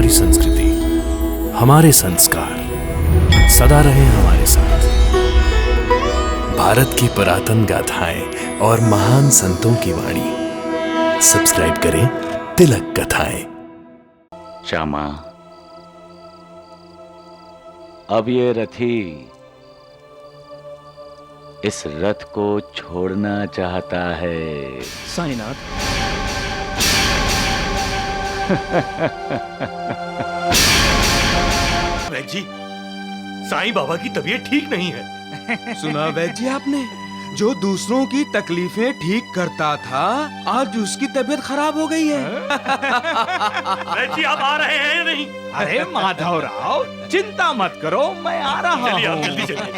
हमारी संस्कृति, हमारे संस्कार सदा रहे हमारे साथ। भारत की पुरातन गाथाएं और महान संतों की वाणी। सब्सक्राइब करें तिलक कथाएं। श्यामा, अब ये रथी इस रथ को छोड़ना चाहता है। साईनाथ, वैद्य जी, साईं बाबा की तबीयत ठीक नहीं है। सुना वैद्य जी आपने? जो दूसरों की तकलीफें ठीक करता था, आज उसकी तबीयत खराब हो गई है। वैद्य जी, आप आ रहे हैं या नहीं? अरे माधवराव, चिंता मत करो, मैं आ रहा चलिए, आप हूँ। जल्दी चलिए।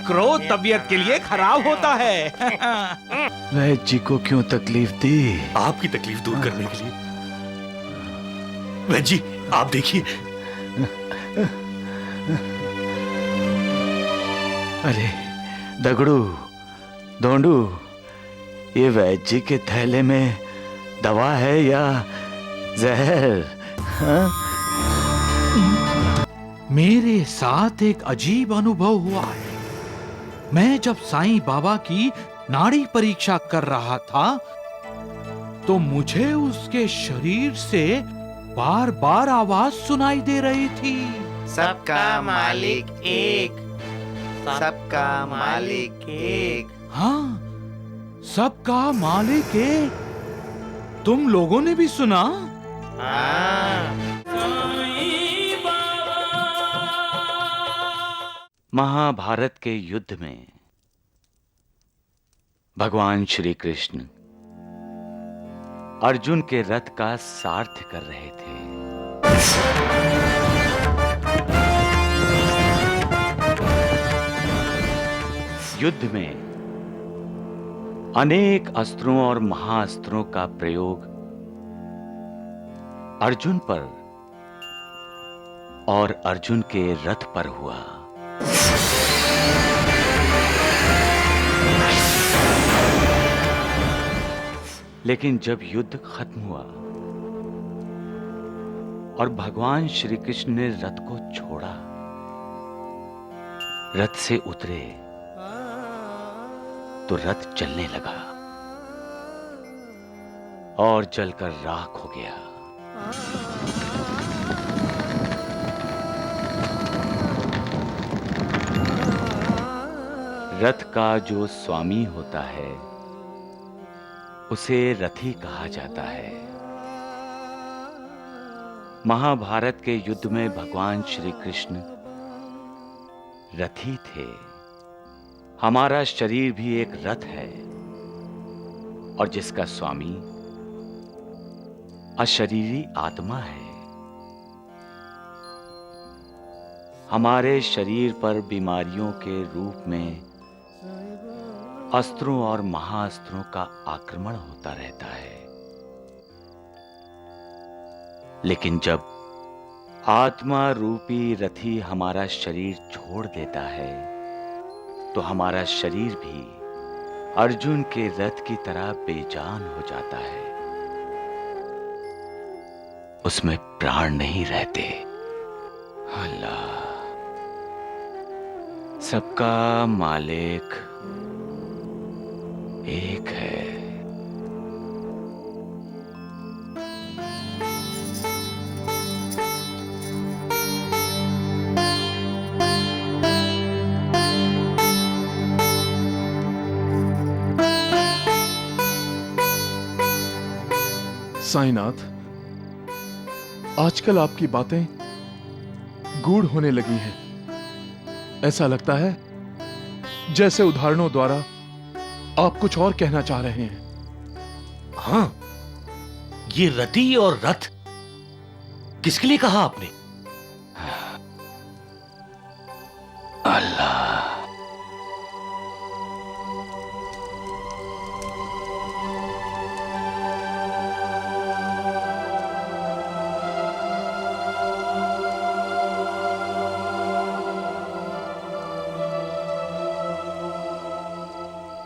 क्रोध तबीयत के लिए खराब होता है। वैद्य जी को क्यों तकलीफ दी? आपकी तकलीफ दूर करने के लिए। वैद्य जी, आप देखिए। अरे दगड़ू, धोंडू, ये वैद्य जी के थैले में दवा है या जहर? हाँ? मेरे साथ एक अजीब अनुभव हुआ है। मैं जब साईं बाबा की नाड़ी परीक्षा कर रहा था, तो मुझे उसके शरीर से बार बार आवाज सुनाई दे रही थी। सबका मालिक एक, सबका मालिक एक। हाँ, सबका मालिक एक। तुम लोगों ने भी सुना? हाँ। महाभारत के युद्ध में भगवान श्री कृष्ण अर्जुन के रथ का सारथ्य कर रहे थे। युद्ध में अनेक अस्त्रों और महाअस्त्रों का प्रयोग अर्जुन पर और अर्जुन के रथ पर हुआ। लेकिन जब युद्ध खत्म हुआ और भगवान श्री कृष्ण ने रथ को छोड़ा, रथ से उतरे, तो रथ चलने लगा और जलकर राख हो गया। रथ का जो स्वामी होता है, उसे रथी कहा जाता है। महाभारत के युद्ध में भगवान श्री कृष्ण रथी थे। हमारा शरीर भी एक रथ है, और जिसका स्वामी अशरीरी आत्मा है। हमारे शरीर पर बीमारियों के रूप में अस्त्रों और महाअस्त्रों का आक्रमण होता रहता है। लेकिन जब आत्मा रूपी रथी हमारा शरीर छोड़ देता है, तो हमारा शरीर भी अर्जुन के रथ की तरह बेजान हो जाता है। उसमें प्राण नहीं रहते। अल्लाह, सबका मालिक एक है। साईनाथ, आजकल आपकी बातें गूढ़ होने लगी हैं। ऐसा लगता है जैसे उदाहरणों द्वारा आप कुछ और कहना चाह रहे हैं। हाँ, ये रति और रथ किसके लिए कहा आपने? अल्लाह,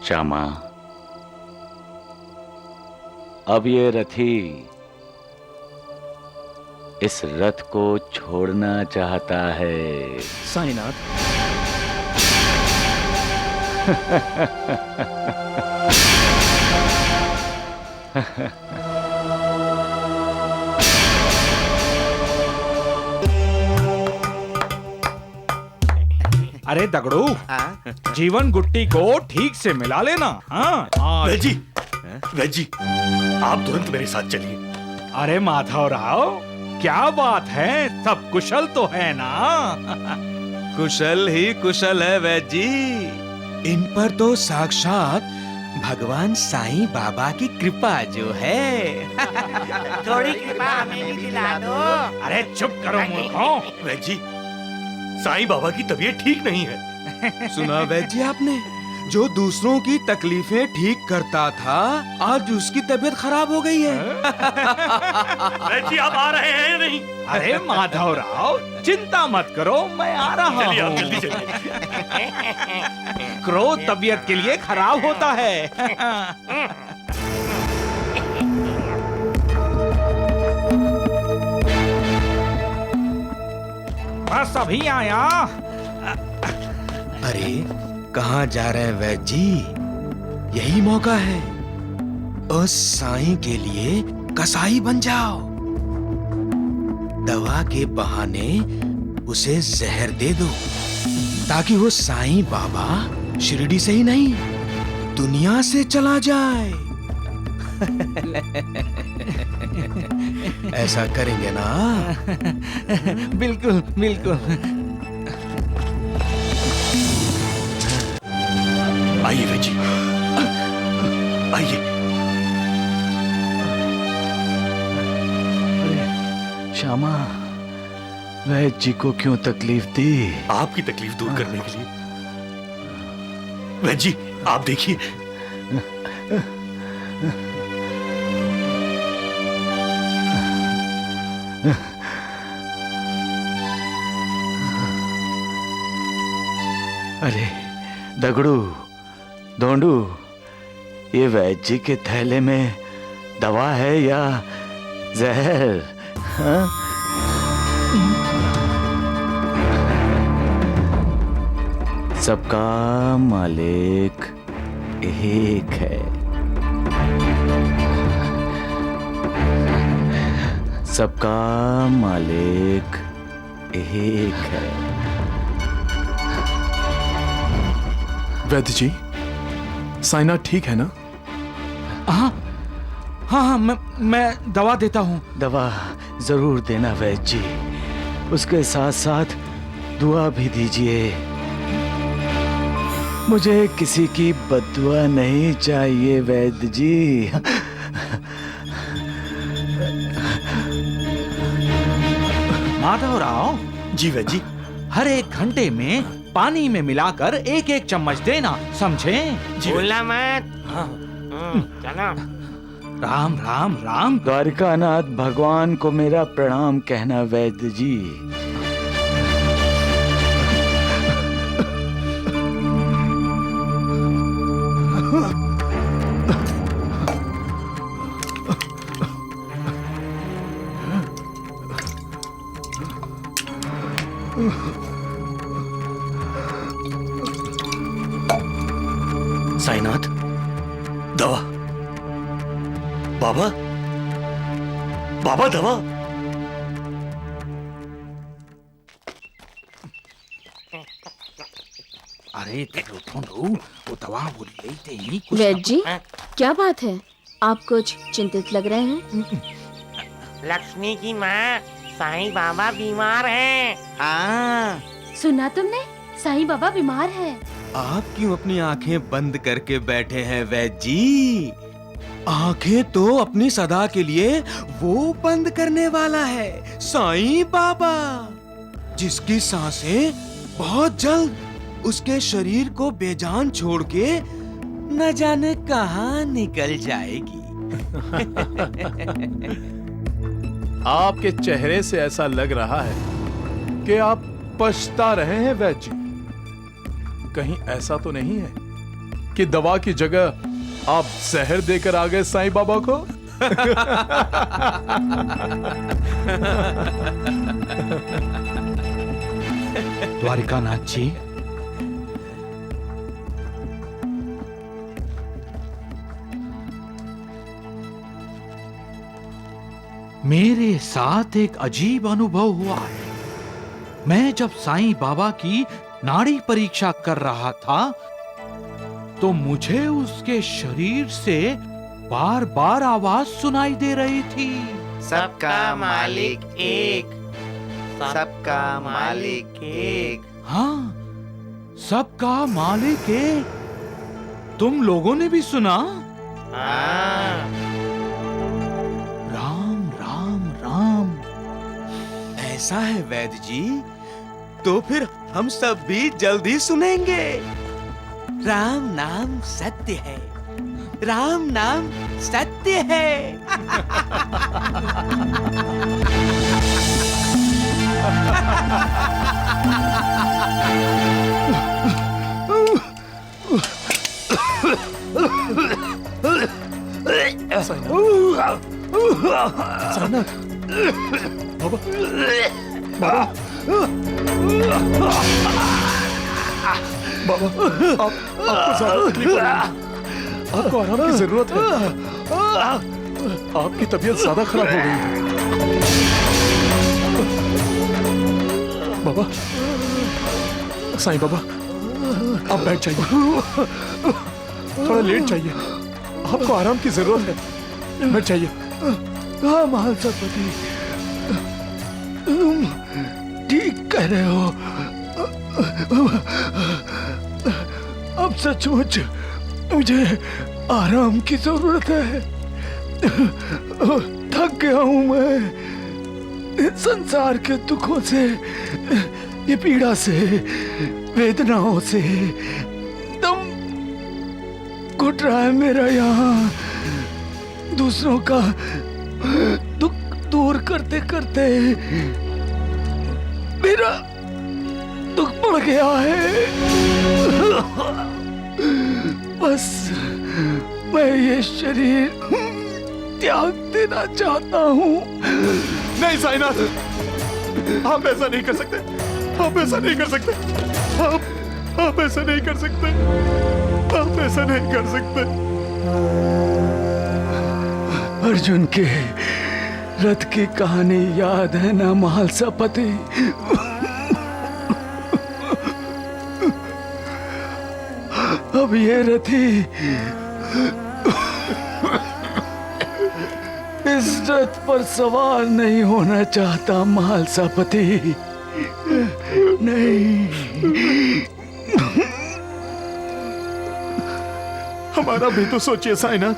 श्यामा, अब ये रथी इस रथ को छोड़ना चाहता है। साईनाथ, अरे दगड़ू, जीवन गुट्टी को ठीक से मिला लेना। हाँ, वैद जी, आप तुरंत मेरे साथ चलिए। अरे माधवराव, क्या बात है, सब कुशल तो है ना? कुशल ही कुशल है वैद्य जी। इन पर तो साक्षात भगवान साईं बाबा की कृपा जो है। थोड़ी कृपा हमें भी दिला दो। अरे चुप करो मूर्खों। वैद जी, साईं बाबा की तबीयत ठीक नहीं है। सुना वैद्य जी आपने? जो दूसरों की तकलीफें ठीक करता था, आज उसकी तबीयत खराब हो गई है। वैद जी, आप आ रहे हैं या नहीं? अरे माधवराव, चिंता मत करो, मैं आ रहा चलिए, आप हूँ। जल्दी चलिए। क्रोध तबीयत के लिए खराब होता है। बस अभी आया। अरे कहाँ जा रहे हैं वैद्य जी? यही मौका है। उस साईं के लिए कसाई बन जाओ। दवा के बहाने उसे जहर दे दो, ताकि वो साईं बाबा शिरडी से ही नहीं, दुनिया से चला जाए। ऐसा करेंगे ना? बिल्कुल बिल्कुल। आइए वैद जी, आइए। श्यामा, वैद्य जी को क्यों तकलीफ दी? आपकी तकलीफ दूर करने के लिए। वैद जी, आप देखिए। अरे दगड़ू, धोंडू, ये वैद्य जी के थैले में दवा है या जहर? हाँ? सबका मालिक एक है। सबका मालिक एक है। वैद्य जी, साईनाथ ठीक है ना? हाँ हाँ हाँ, मैं दवा देता हूँ। दवा जरूर देना वैद्य जी, उसके साथ साथ दुआ भी दीजिए। मुझे किसी की बद्दुआ नहीं चाहिए वैद्य जी। माधवराव जी वैद्य जी। हर एक घंटे में पानी में मिलाकर एक एक चम्मच देना, समझे? भूलना मत। चलो। राम राम राम। द्वारिकानाथ भगवान को मेरा प्रणाम कहना वैद्य जी। साईनाथ, दवा। बाबा, बाबा दवा। अरे वो दवा वो लेते ही कुछ। वैद्य जी, क्या बात है? आप कुछ चिंतित लग रहे हैं। लक्ष्मी की माँ साईं बाबा बीमार हैं। हाँ। सुना तुमने? साईं बाबा बीमार है। आप क्यों अपनी आंखें बंद करके बैठे हैं वैद्य जी? आंखें तो अपनी सदा के लिए वो बंद करने वाला है, साईं बाबा, जिसकी सांसें बहुत जल्द उसके शरीर को बेजान छोड़ के न जाने कहां निकल जाएगी। आपके चेहरे से ऐसा लग रहा है कि आप पछता रहे हैं वैद्य जी। कहीं ऐसा तो नहीं है कि दवा की जगह आप जहर देकर आ गए साईं बाबा को? द्वारिकानाथ जी, मेरे साथ एक अजीब अनुभव हुआ है। मैं जब साईं बाबा की नाड़ी परीक्षा कर रहा था तो मुझे उसके शरीर से बार बार आवाज सुनाई दे रही थी। सबका मालिक एक, सबका मालिक एक। हाँ, सबका मालिक एक। तुम लोगों ने भी सुना? हाँ। राम राम राम। ऐसा है वैद्य जी, तो फिर हम सब भी जल्दी सुनेंगे। राम नाम सत्य है, राम नाम सत्य है। साईनाथ, बाबा, बाबा, आपको ज्यादा तकलीफ हो रही है। आपको आराम की जरूरत है। आपकी तबीयत ज्यादा खराब हो गई है। बाबा, साईं बाबा, आप बैठ जाइए। थोड़ा लेट जाइए, आपको आराम की जरूरत है। बैठ जाइए। हाँ महासपति, तुम ठीक कह रहे हो। अब सचमुच मुझे आराम की जरूरत है। थक गया हूं मैं संसार के दुखों से, ये पीड़ा से, वेदनाओं से। दम घुट रहा है मेरा यहाँ। दूसरों का दुख दूर करते करते मेरा दुख बढ़ गया है। बस मैं ये शरीर त्याग देना चाहता हूँ। नहीं साईनाथ, आप ऐसा नहीं कर सकते। आप ऐसा नहीं कर सकते। आप ऐसा नहीं कर सकते। आप ऐसा नहीं कर सकते। अर्जुन के रथ की कहानी याद है ना महालसापति? अब ये रथी इस रथ पर सवार नहीं होना चाहता महालसापति। नहीं। हमारा भी तो सोचिए साईनाथ,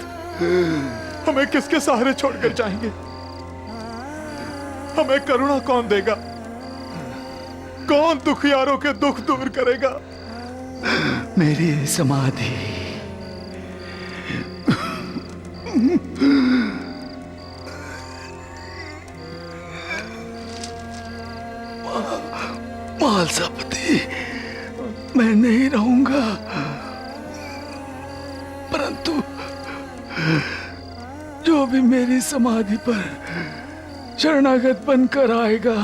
हमें किसके सहारे छोड़कर जाएंगे? हमें करुणा कौन देगा? कौन दुखियारों के दुख दूर करेगा? मेरी समाधि। महालसापति, मैं नहीं रहूंगा, परंतु जो भी मेरी समाधि पर शरणागत बनकर आएगा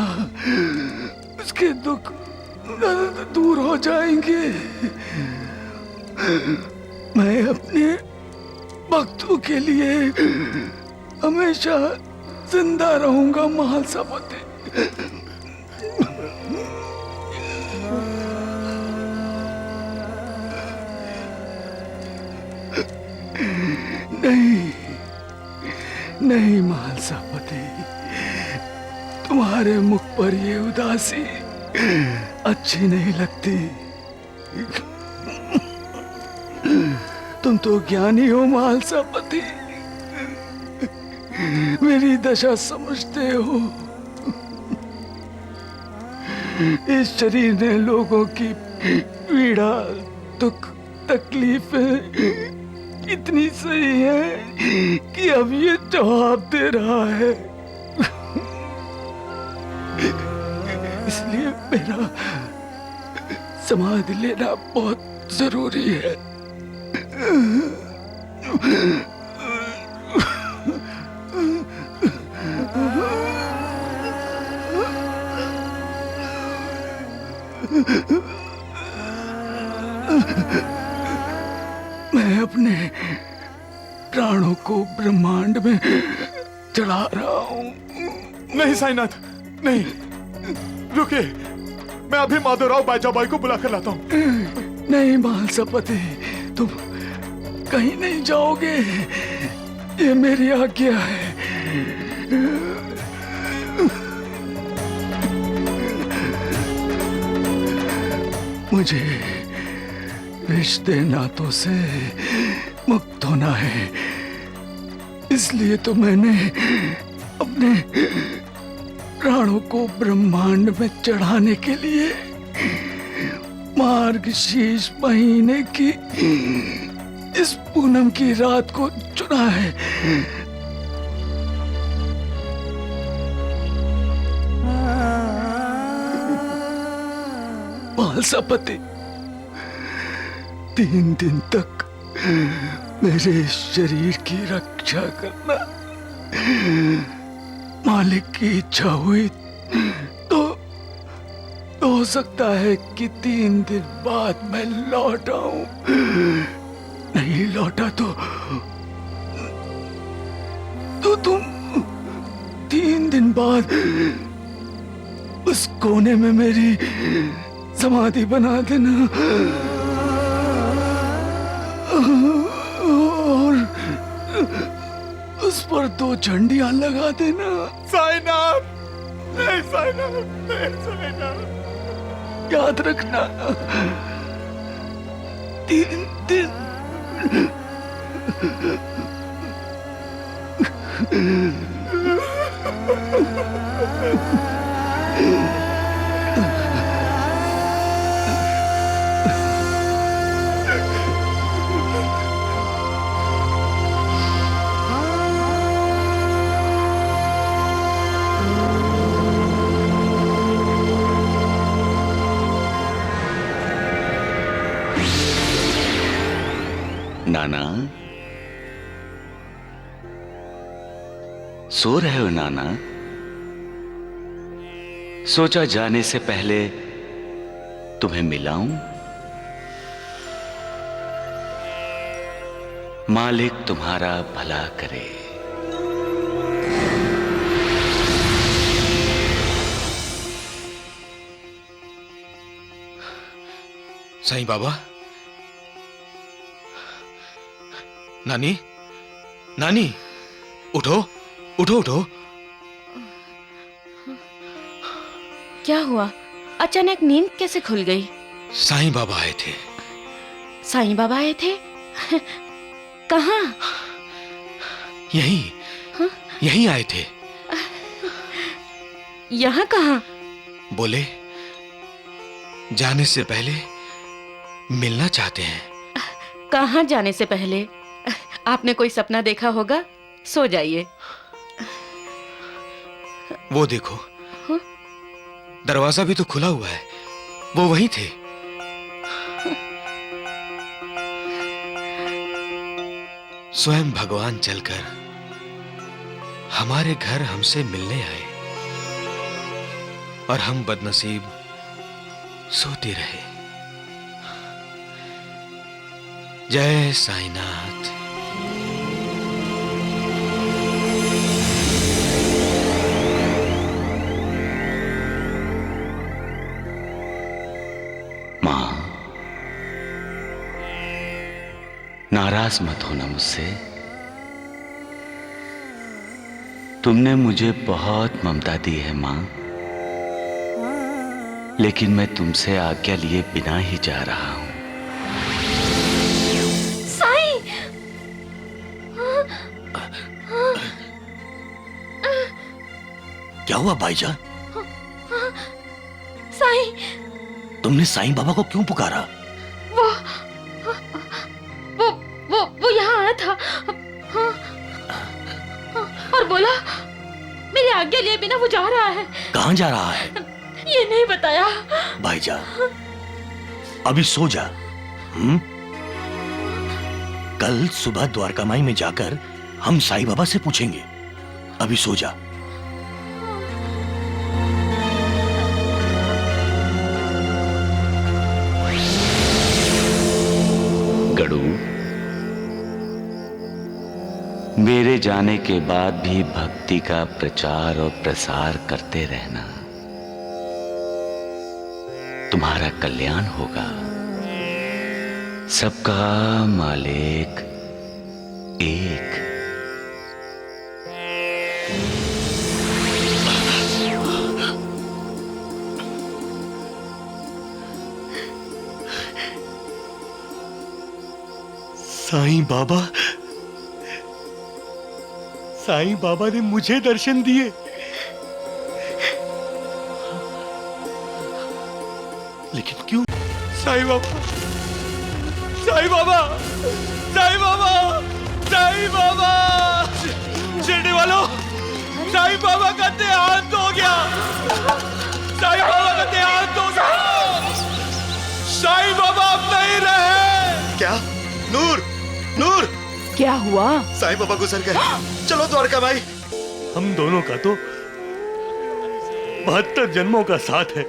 उसके दुख दूर हो जाएंगे। मैं अपने भक्तों के लिए हमेशा जिंदा रहूंगा महालसापति। नहीं नहीं महालसापति, तुम्हारे मुख पर ये उदासी अच्छी नहीं लगती। तुम तो ज्ञानी हो महालसापति, मेरी दशा समझते हो। इस शरीर ने लोगों की पीड़ा, दुख, तकलीफें इतनी सही है कि अब ये जवाब दे रहा है। इसलिए मेरा समाधि लेना बहुत जरूरी है। मैं अपने प्राणों को ब्रह्मांड में चढ़ा रहा हूँ। नहीं साईनाथ, नहीं, रुकिए, मैं अभी माधवराव बाईजाबाई को बुला कर लाता हूँ। नहीं मालसापति, तुम कहीं नहीं जाओगे, ये मेरी आज्ञा है। मुझे रिश्ते नातों से मुक्त होना है, इसलिए तो मैंने अपने प्राणों को ब्रह्मांड में चढ़ाने के लिए मार्गशीर्ष महीने की इस पूनम की रात को चुना है। मालसापति, 3 दिन तक मेरे शरीर की रक्षा करना। मालिक की इच्छा हुई तो हो सकता है कि 3 दिन बाद मैं लौट आऊं। नहीं लौटा तो तुम 3 दिन बाद उस कोने में मेरी समाधि बना देना और उस पर 2 झंडियां लगा देना। साईनाथ, नहीं साईनाथ, नहीं साईनाथ। याद रखना, 3 दिन। नाना, सो रहे हो नाना? सोचा जाने से पहले तुम्हें मिलाऊं। मालिक तुम्हारा भला करे। साईं बाबा, नानी, नानी, उठो, उठो, उठो। क्या हुआ? अचानक नींद कैसे खुल गई? साईं बाबा आए थे। साईं बाबा आए थे? कहाँ? यहीं, यहीं आए थे। यहाँ कहाँ? बोले जाने से पहले मिलना चाहते हैं। कहाँ जाने से पहले? आपने कोई सपना देखा होगा, सो जाइए। वो देखो, दरवाजा भी तो खुला हुआ है, वो वहीं थे। स्वयं भगवान चलकर हमारे घर हमसे मिलने आए और हम बदनसीब सोते रहे। जय साईनाथ। मां, नाराज मत होना मुझसे। तुमने मुझे बहुत ममता दी है मां, लेकिन मैं तुमसे आज्ञा लिए बिना ही जा रहा हूं। साईं! क्या हुआ भाईजान? साईं! तुमने साईं बाबा को क्यों पुकारा? वो यहाँ आया था और बोला मेरी आज्ञा लिए बिना वो जा रहा है। कहाँ जा रहा है? ये नहीं बताया। भाईजान, अभी सो जा। कल सुबह द्वारका माई में जाकर हम साईं बाबा से पूछेंगे। अभी सो जा। गड़ू, मेरे जाने के बाद भी भक्ति का प्रचार और प्रसार करते रहना, तुम्हारा कल्याण होगा। सबका मालिक एक। साईं बाबा, साईं बाबा ने मुझे दर्शन दिए। लेकिन क्यों? साईं बाबा, साईं बाबा, साईं बाबा, साईं बाबा, शिरडी वालों, साईं बाबा का देहांत हो गया। साईं बाबा का देहांत हो गया। साईं बाबा अब नहीं रहे। क्या? नूर, नूर, क्या हुआ? साईं बाबा गुजर गए। चलो द्वारका माई। हम दोनों का तो 72 जन्मों का साथ है।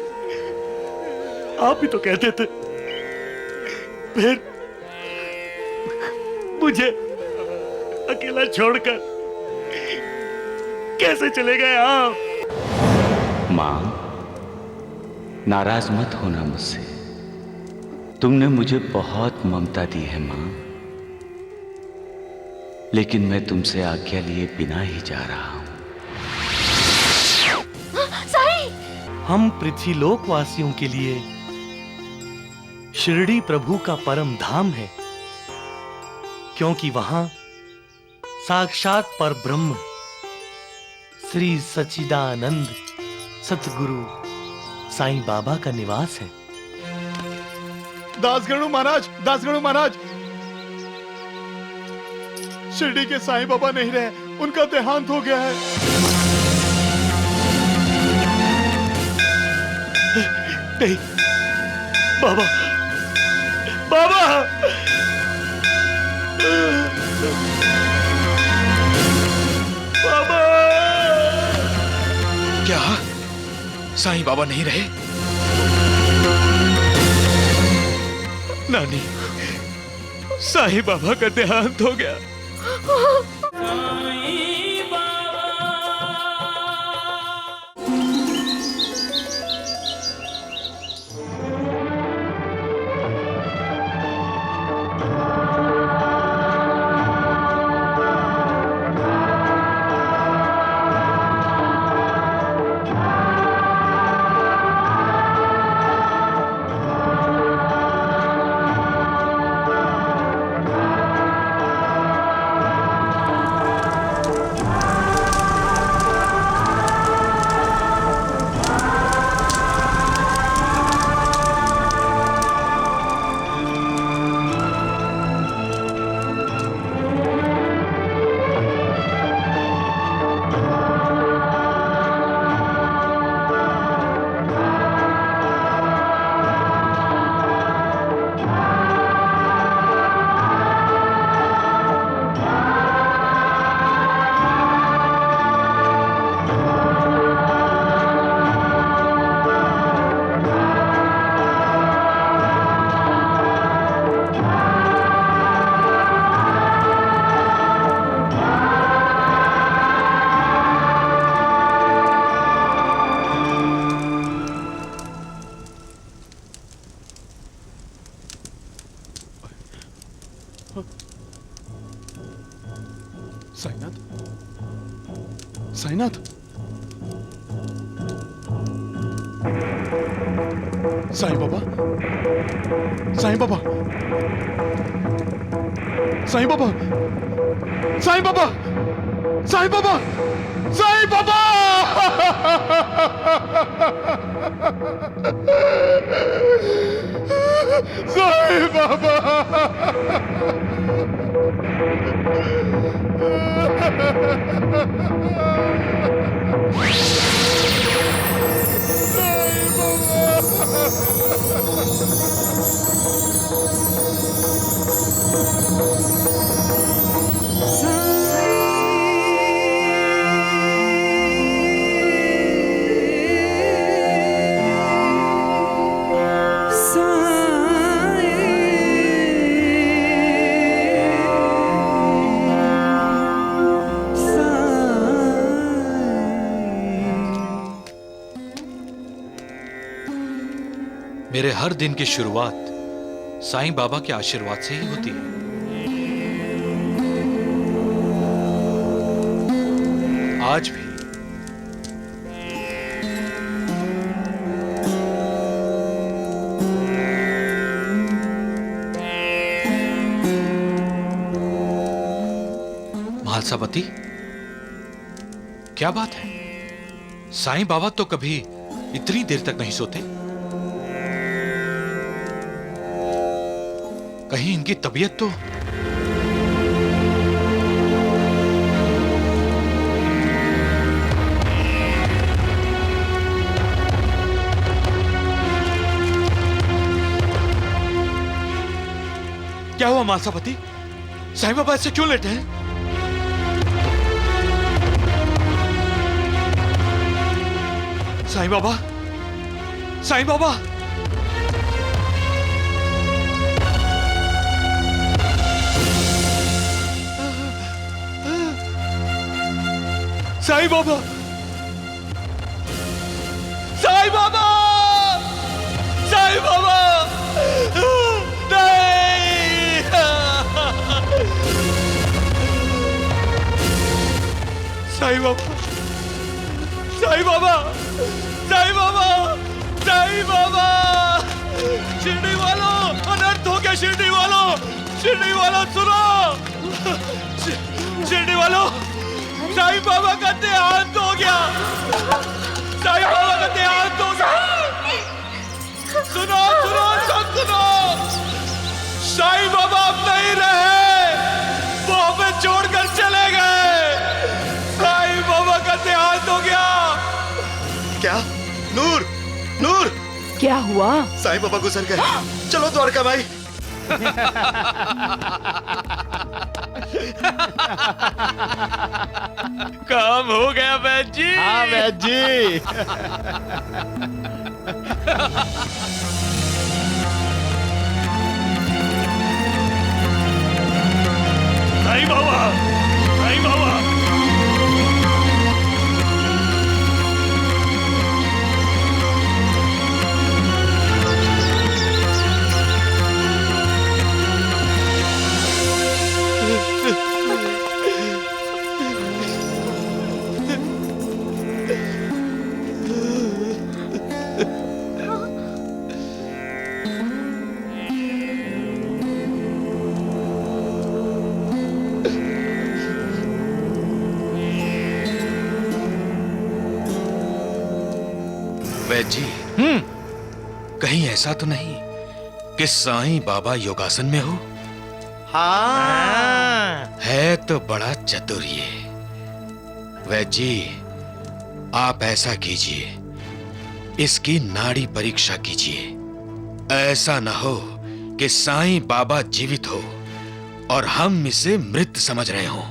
आप ही तो कहते थे। फिर मुझे अकेला छोड़कर कैसे चले गए आप? मां, नाराज मत होना मुझसे। तुमने मुझे बहुत ममता दी है मां, लेकिन मैं तुमसे आज्ञा लिए बिना ही जा रहा हूं। हम पृथ्वीलोक वासियों के लिए शिरडी प्रभु का परम धाम है, क्योंकि वहां साक्षात परब्रह्म श्री सच्चिदानंद सतगुरु साईं बाबा का निवास है। दासगणु महाराज, दासगणु महाराज, शिरडी के साईं बाबा नहीं रहे, उनका देहांत हो गया है। नहीं, बाबा, बाबा, बाबा। क्या साईं बाबा नहीं रहे? नानी, साईं बाबा का देहांत हो गया। साईनाथ, साईनाथ, साईं बाबा, साईं बाबा, साईं बाबा, साईं बाबा, साईं बाबा, साईं बाबा। साईं बाबा, मेरे हर दिन की शुरुआत साईं बाबा के आशीर्वाद से ही होती है। आज भी महासापति, क्या बात है? साईं बाबा तो कभी इतनी देर तक नहीं सोते। कहीं इनकी तबीयत तो... क्या हुआ महासापति? साईं बाबा ऐसे क्यों लेटे हैं? साईं बाबा, साईं बाबा, साईं बाबा, साईं बाबा, साईं बाबा, नहीं! साईं बाबा, साईं बाबा, साईं बाबा, साईं बाबा, शिरडी वालों, अनर्थ हो गया शिरडी वालों, शिरडी वालों सुनो, शिरडी वालों, साईं बाबा का देहांत हो गया, साईं बाबा का देहांत हो गया, सुनो सुनो सब सुनो, साईं बाबा अब नहीं रहे, वो हमें छोड़कर चले गए, साईं बाबा का देहांत हो गया। क्या? नूर, नूर, क्या हुआ? साईं बाबा गुजर गए। चलो द्वारका माई। काम हो गया वैद्य जी। हाँ वैद्य जी। साईं बाबा, साईं बाबा, वैद्य जी, कहीं ऐसा तो नहीं कि साईं बाबा योगासन में हो? हाँ। है तो बड़ा चतुर ये। वैद्य जी, आप ऐसा कीजिए, इसकी नाड़ी परीक्षा कीजिए। ऐसा न हो कि साईं बाबा जीवित हो और हम इसे मृत समझ रहे हों।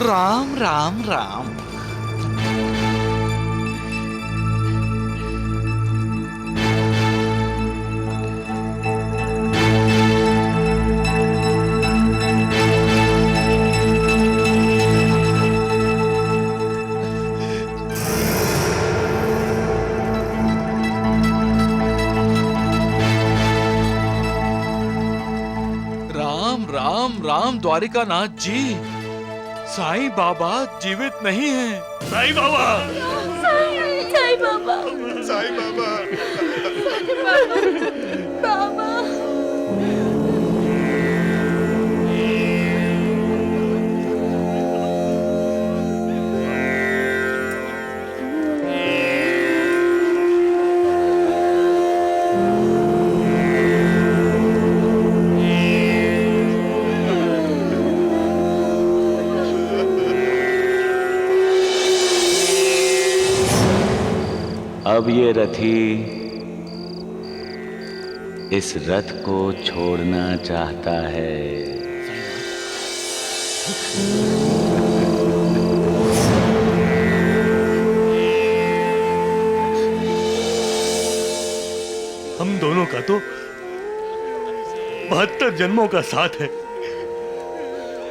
राम राम राम। राम द्वारिकानाथ जी, साईं बाबा जीवित नहीं हैं। साईं बाबा, साईं बाबा, साईं बाबा, बाबा। अब ये रथी इस रथ को छोड़ना चाहता है। हम दोनों का तो 72 जन्मों का साथ है।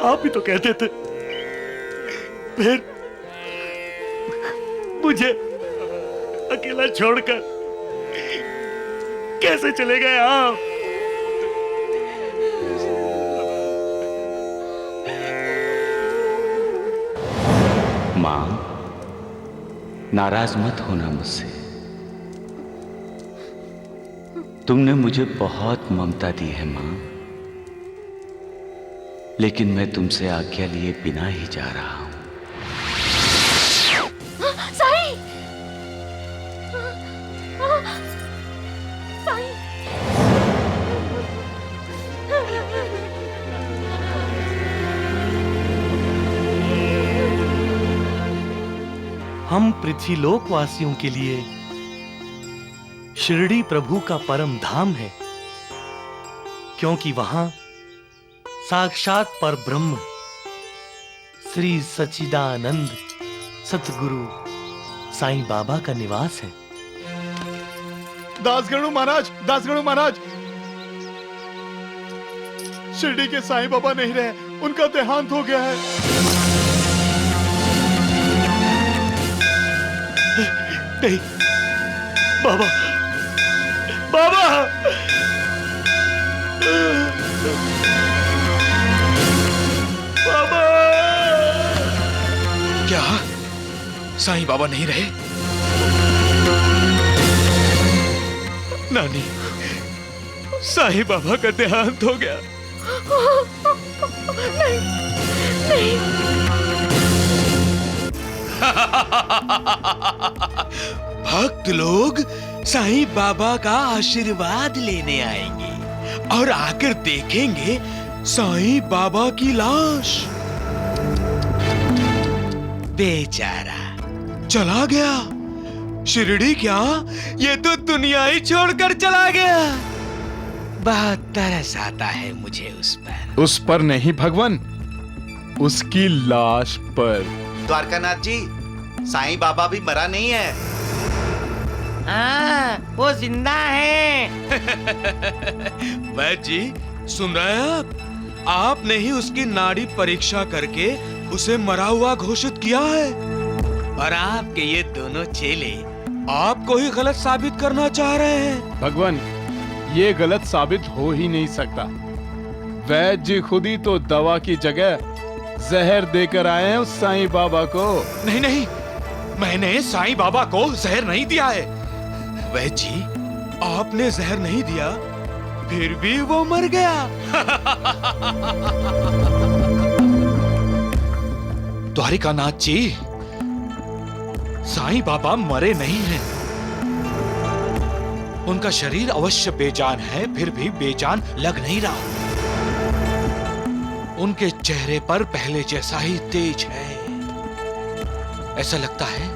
आप ही तो कहते थे, फिर अकेला छोड़कर कैसे चले गए आप? मां, नाराज मत होना मुझसे। तुमने मुझे बहुत ममता दी है मां, लेकिन मैं तुमसे आज्ञा लिए बिना ही जा रहा हूं। साईं! साईं! हम पृथ्वीलोक वासियों के लिए शिरडी प्रभु का परम धाम है, क्योंकि वहां साक्षात पर ब्रह्म श्री सच्चिदानंद सतगुरु साईं बाबा का निवास है। दासगणु महाराज, दासगणु महाराज, शिरडी के साईं बाबा नहीं रहे, उनका देहांत हो गया है। नहीं, बाबा, बाबा! बाबा! क्या साईं बाबा नहीं रहे? नानी, साईं बाबा का देहांत हो गया। नहीं, नहीं। भक्त लोग साईं बाबा का आशीर्वाद लेने आएंगे और आकर देखेंगे साईं बाबा की लाश। बेचारा चला गया। शिरडी क्या, ये तो दुनिया ही छोड़कर चला गया। बहुत तरस आता है मुझे उस पर। उस पर नहीं भगवान, उसकी लाश पर। द्वारकानाथ जी, साईं बाबा भी मरा नहीं है। हाँ, वो जिंदा है। वैद्य जी, सुन रहे हैं आप? आपने ही उसकी नाड़ी परीक्षा करके उसे मरा हुआ घोषित किया है। और आपके ये दोनों चेले आपको ही गलत साबित करना चाह रहे हैं। भगवान, ये गलत साबित हो ही नहीं सकता। वैद्य जी खुद ही तो दवा की जगह जहर देकर आए हैं उस साईं बाबा को। नहीं नहीं, मैंने साईं बाबा को जहर नहीं दिया है। वैद्य जी, आपने जहर नहीं दिया, फिर भी वो मर गया। द्वारिकानाथ जी, साईं बाबा मरे नहीं हैं। उनका शरीर अवश्य बेजान है, फिर भी बेजान लग नहीं रहा। उनके चेहरे पर पहले जैसा ही तेज है। ऐसा लगता है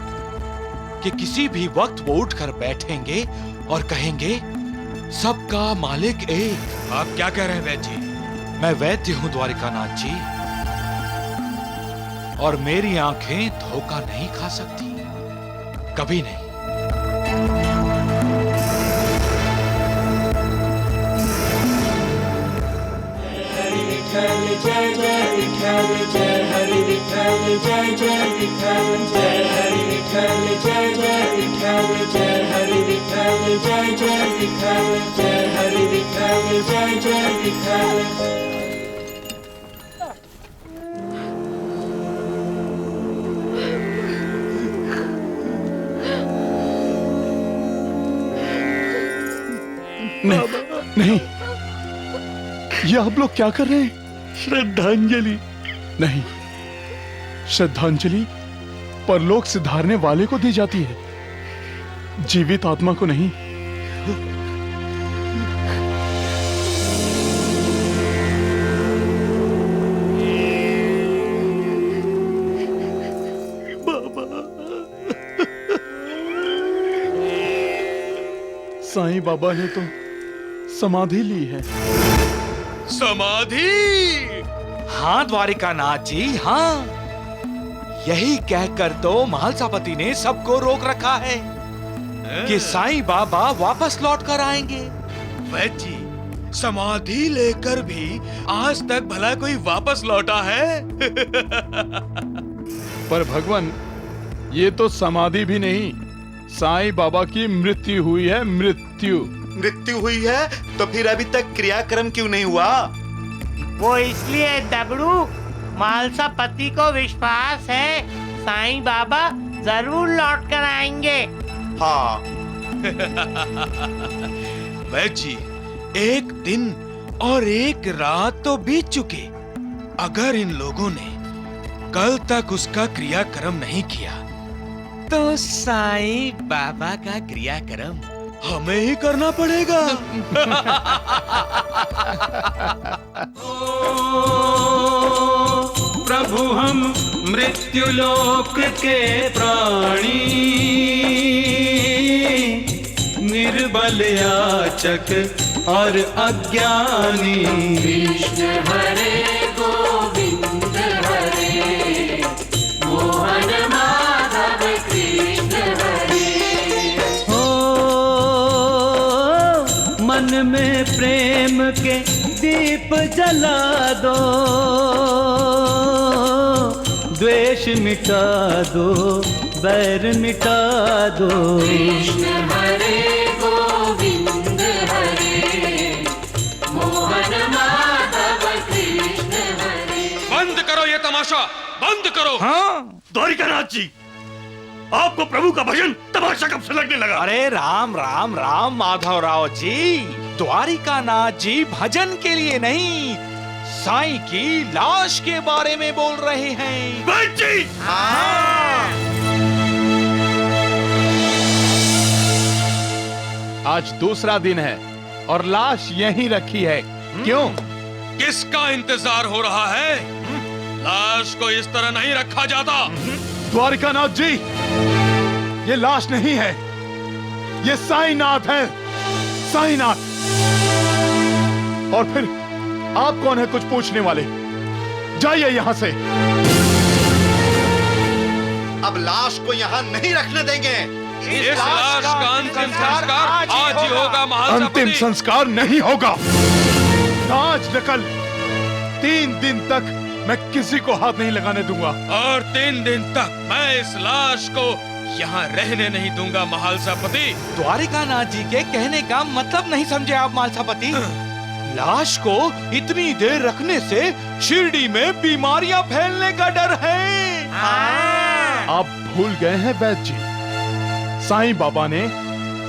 कि किसी भी वक्त वो उठकर बैठेंगे और कहेंगे, सबका मालिक एक। आप क्या कह रहे हैं वैद्य जी? मैं वैद्य हूं द्वारिकानाथ जी, और मेरी आंखें धोखा नहीं खा सकती, कभी नहीं। जय जय विठ्ठल, जय हरि विठ्ठल, जय जय विठ्ठल, जय हरि विठ्ठल, जय जय विठ्ठल, जय हरि विठ्ठल, जय जय विठ्ठल, जय हरि विठ्ठल, जय जय विठ्ठल। नहीं, ये आप लोग क्या कर रहे हैं? श्रद्धांजलि। नहीं, श्रद्धांजलि परलोक सिधारने वाले को दी जाती है, जीवित आत्मा को नहीं। साईं बाबा ने तो समाधि ली है। समाधि? हाँ द्वारिकानाथ जी, हाँ। यही कहकर तो महालसापति ने सबको रोक रखा है कि साईं बाबा वापस लौट कर आएंगे। वैद्य जी, समाधि लेकर भी आज तक भला कोई वापस लौटा है? पर भगवान, ये तो समाधि भी नहीं, साईं बाबा की मृत्यु हुई है, मृत्यु। मृत्यु हुई है तो फिर अभी तक क्रियाक्रम क्यों नहीं हुआ? वो इसलिए दगड़ू, मालसा पति को विश्वास है साईं बाबा जरूर लौट कर आएंगे। हाँ। वैद्य जी, एक दिन और एक रात तो बीत चुके। अगर इन लोगों ने कल तक उसका क्रियाक्रम नहीं किया तो साईं बाबा का क्रियाक्रम हमें ही करना पड़ेगा। प्रभु हम मृत्युलोक के प्राणी, निर्बल याचक और अज्ञानी। कृष्ण हरे गोविंद हरे, मोहन माधव कृष्ण हरे। हो मन में प्रेम के दीप जला दो, द्वेष मिटा दो, बैर मिटा दो। कृष्ण हरे गोविंद हरे, मोहन माधव कृष्ण हरे। बंद करो ये तमाशा, बंद करो। हाँ द्वारिकानाथ जी, आपको प्रभु का भजन तमाशा कब से लगने लगा? अरे राम राम राम माधवराव जी, द्वारिकानाथ जी भजन के लिए नहीं, साईं की लाश के बारे में बोल रहे हैं। वैद्य जी! आज दूसरा दिन है और लाश यहीं रखी है। क्यों? किसका इंतजार हो रहा है? लाश को इस तरह नहीं रखा जाता। द्वारिकानाथ जी, ये लाश नहीं है, ये साईनाथ है, साईनाथ। और फिर आप कौन है कुछ पूछने वाले? जाइए यहां से। अब लाश को यहाँ नहीं रखने देंगे। इस लाश का अंतिम संस्कार आज ही होगा महासभापति। अंतिम संस्कार नहीं होगा, आज न कल। 3 दिन तक मैं किसी को हाथ नहीं लगाने दूंगा। और 3 दिन तक मैं इस लाश को यहाँ रहने नहीं दूंगा महालसापति। द्वारिकानाथ जी के कहने का मतलब नहीं समझे आप मालसापति। लाश को इतनी देर रखने से शिरडी में बीमारियां फैलने का डर है। आप भूल गए हैं वैद्य जी, साईं बाबा ने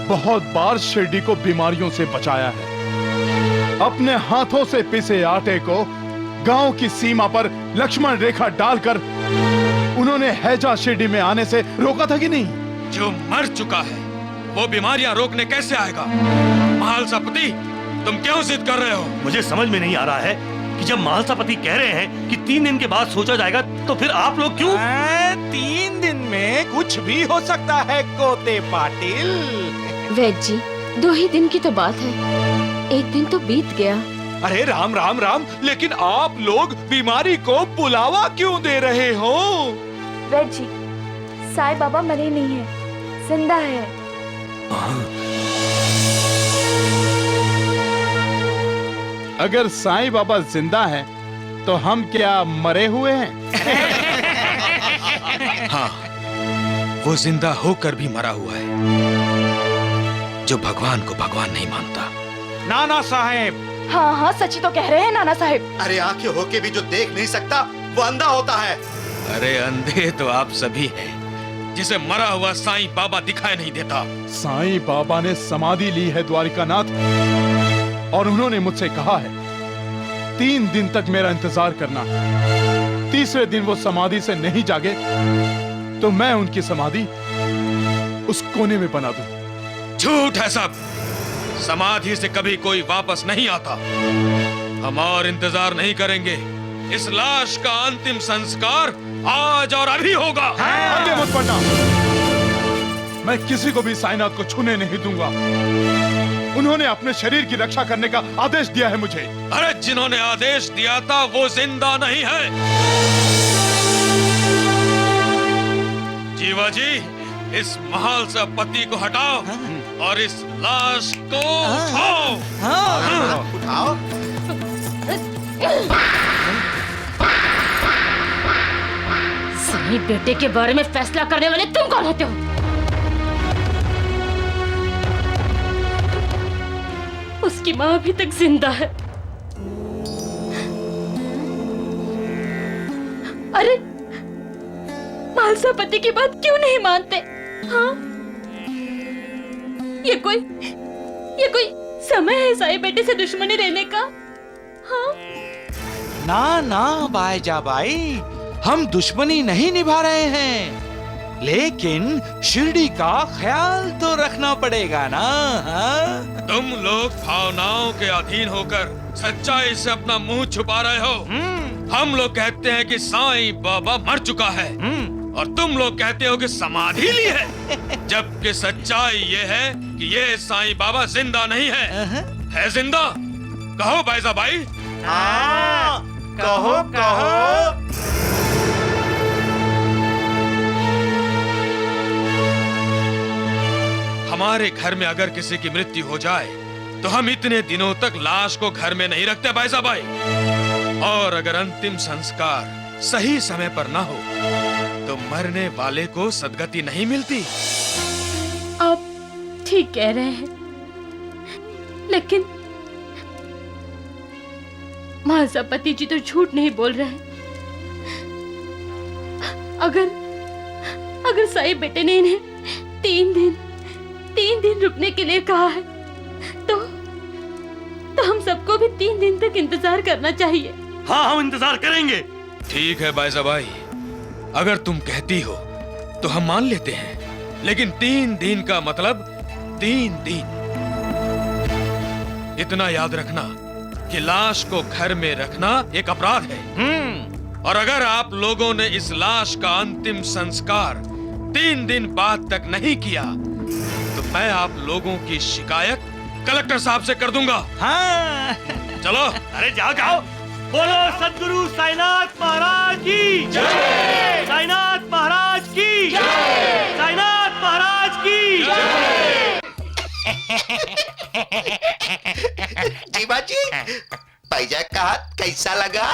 बहुत बार शिरडी को बीमारियों से बचाया है। अपने हाथों से पिसे आटे को गांव की सीमा पर लक्ष्मण रेखा डालकर उन्होंने हैजा शिरडी में आने से रोका था कि नहीं? जो मर चुका है वो बीमारियां रोकने कैसे आएगा? महालसापति, तुम क्यों जिद कर रहे हो? मुझे समझ में नहीं आ रहा है कि जब महालसापति कह रहे हैं कि 3 दिन के बाद सोचा जाएगा, तो फिर आप लोग क्यों? 3 दिन में कुछ भी हो सकता है कोते पाटिल। वैद्य जी, 2 ही दिन की तो बात है, एक दिन तो बीत गया। अरे राम राम राम, लेकिन आप लोग बीमारी को बुलावा क्यों दे रहे हो? वैद्य जी, साईं बाबा मरे नहीं है, जिंदा है। अगर साईं बाबा जिंदा हैं, तो हम क्या मरे हुए हैं? हाँ, वो जिंदा होकर भी मरा हुआ है, जो भगवान को भगवान नहीं मानता। नाना साहेब। हाँ हाँ, सच ही तो कह रहे हैं नाना साहेब। अरे आंखें होके भी जो देख नहीं सकता वो अंधा होता है। अरे अंधे तो आप सभी हैं, जिसे मरा हुआ साईं बाबा दिखाई नहीं देता। साईं बाबा ने समाधि ली है द्वारिकानाथ, और उन्होंने मुझसे कहा है 3 दिन तक मेरा इंतजार करना। 3रे दिन वो समाधि से नहीं जागे तो मैं उनकी समाधि उस कोने में बना दूं। झूठ है सब, समाधि से कभी कोई वापस नहीं आता। हम और इंतजार नहीं करेंगे, इस लाश का अंतिम संस्कार आज और अभी होगा। आगे मत बढ़ना, मैं किसी को भी साईनाथ को छूने नहीं दूंगा। उन्होंने अपने शरीर की रक्षा करने का आदेश दिया है मुझे। अरे जिन्होंने आदेश दिया था वो जिंदा नहीं है। जीवा जी, इस महालसापति को हटाओ और इस लाश को उठाओ। उठाओ। साईं बेटे के बारे में फैसला करने वाले तुम कौन होते हो? उसकी माँ अभी तक जिंदा है। अरे मालसापति की बात क्यों नहीं मानते? हाँ, ये कोई समय है साई बेटे से दुश्मनी रहने का? हाँ? ना ना बाईजा बाई, हम दुश्मनी नहीं निभा रहे हैं, लेकिन शिरडी का ख्याल तो रखना पड़ेगा ना। हाँ? तुम लोग भावनाओं के अधीन होकर सच्चाई से अपना मुंह छुपा रहे हो। हम लोग कहते हैं कि साईं बाबा मर चुका है और तुम लोग कहते हो कि समाधि ली है, जबकि सच्चाई ये है कि ये साईं बाबा जिंदा नहीं है जिंदा? कहो बाईजा बाई। कहो कहो। हमारे घर में अगर किसी की मृत्यु हो जाए तो हम इतने दिनों तक लाश को घर में नहीं रखते बाईजा बाई, और अगर अंतिम संस्कार सही समय पर ना हो तो मरने वाले को सदगति नहीं मिलती। आप ठीक कह रहे हैं, लेकिन मालसापति जी तो झूठ नहीं बोल रहे। अगर साई बेटे ने इन्हें 3 दिन रुकने के लिए कहा है तो हम सबको भी 3 दिन तक इंतजार करना चाहिए। हाँ, हम इंतजार करेंगे। ठीक है बाईजा बाई, अगर तुम कहती हो तो हम मान लेते हैं, लेकिन 3 दिन का मतलब 3 दिन। इतना याद रखना कि लाश को घर में रखना एक अपराध है, और अगर आप लोगों ने इस लाश का अंतिम संस्कार 3 दिन बाद तक नहीं किया तो मैं आप लोगों की शिकायत कलेक्टर साहब से कर दूंगा। हाँ। चलो। अरे जाओ जाओ। बोलो सद्गुरु साईनाथ महाराज की जय। साईनाथ महाराज की जय। साईनाथ महाराज की जय। जीवा जी, भाईजा का हाथ कैसा लगा?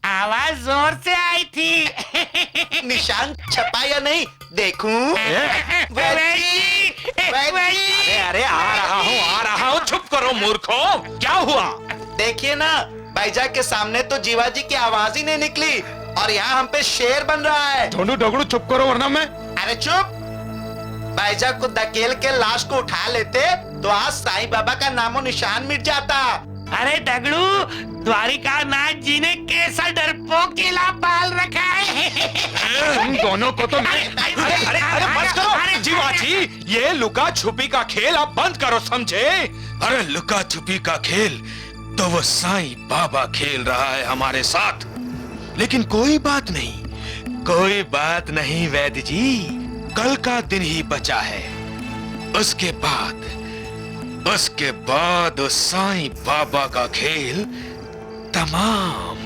आवाज जोर से आई थी। निशान छपा या नहीं देखूं? अरे आ रहा हूँ। चुप करो मूर्खों, क्या हुआ? देखिए ना, भाईजा के सामने तो जीवा जी की आवाज ही नहीं निकली और यहाँ हम पे शेर बन रहा है। ढोंडू ढोंगड़ू चुप करो वरना मैं। अरे चुप। भाईजा को धकेल के लाश को उठा लेते तो आज साईं बाबा का नामो निशान मिट जाता। अरे दगड़ू, द्वारिका नाथ जी ने कैसा डरपोक किला पाल रखा है। उन दोनों को तो मैं। अरे बस करो जीवा जी, ये लुका छुपी का खेल आप बंद करो, समझे? अरे लुका छुपी का खेल तो वो साईं बाबा खेल रहा है हमारे साथ, लेकिन कोई बात नहीं वैद्य जी, कल का दिन ही बचा है। उसके बाद उस साईं बाबा का खेल तमाम।